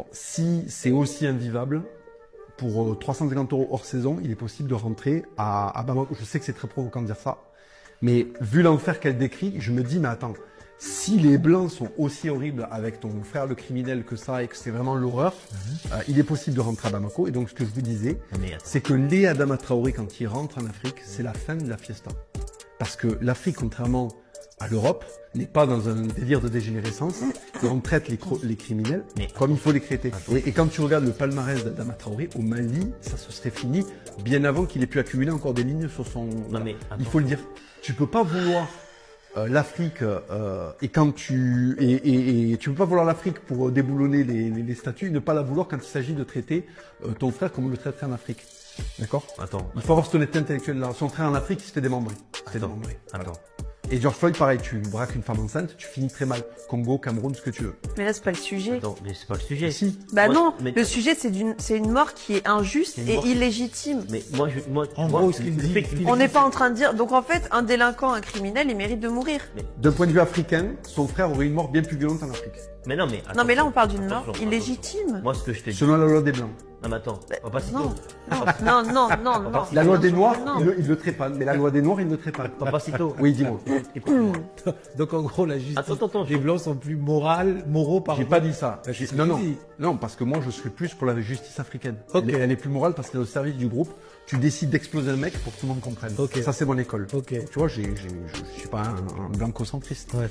Bon, si c'est aussi invivable, pour 350 € hors saison, il est possible de rentrer à Bamako. Je sais que c'est très provocant de dire ça, mais vu l'enfer qu'elle décrit, je me dis, mais attends, si les Blancs sont aussi horribles avec ton frère le criminel que ça et que c'est vraiment l'horreur, il est possible de rentrer à Bamako. Et donc, ce que je vous disais, c'est que les Adama Traoré, quand ils rentrent en Afrique, c'est la fin de la fiesta. Parce que l'Afrique, contrairement à l'Europe, n'est pas dans un délire de dégénérescence. Et on traite les criminels comme il faut les traiter. Et quand tu regardes le palmarès d'Adama Traoré, au Mali, ça se serait fini bien avant qu'il ait pu accumuler encore des lignes sur son... Il faut le dire. Tu peux pas vouloir l'Afrique et tu peux pas vouloir l'Afrique pour déboulonner les statuts et ne pas la vouloir quand il s'agit de traiter ton frère comme on le traiterait en Afrique. D'accord? Attends. Il faut avoir cette honnêteté intellectuelle là. Son frère en Afrique, il se fait démembrer. Attends. Et George Floyd, pareil, tu braques une femme enceinte, tu finis très mal. Congo, Cameroun, ce que tu veux. Mais là, c'est pas le sujet. Attends, mais c'est pas le sujet. Si. Bah Moi, non, mais- le sujet c'est une mort qui est injuste une et mort- illégitime. Mais En gros, ce qu'il dit, On n'est pas en train de dire. Donc en fait, un délinquant, un criminel, il mérite de mourir. D'un point de vue africain, son frère aurait une mort bien plus violente en Afrique. Mais non, mais. Non mais là, on parle d'une attention, mort attention. illégitime. Moi, ce que je te dis. Selon la loi des Blancs. Non, mais attends. Papacito. Non, non. La loi des Noirs, Non. il le trépanne. Mais la loi des Noirs, il ne le trépanne. Papacito. Oui, dis-moi. donc en gros, la justice Attends, des Blancs sont plus moraux par J'ai pas dit ça. Bah, c'est ce que Non, tu non. dis. Non, parce que moi, je suis plus pour la justice africaine. Ok. Elle est plus morale parce qu'elle est au service du groupe. Tu décides d'exploser un mec pour que tout le monde comprenne. Ok. Ça, c'est mon école. Ok. Tu vois, je suis pas un blanco-centriste. Ouais.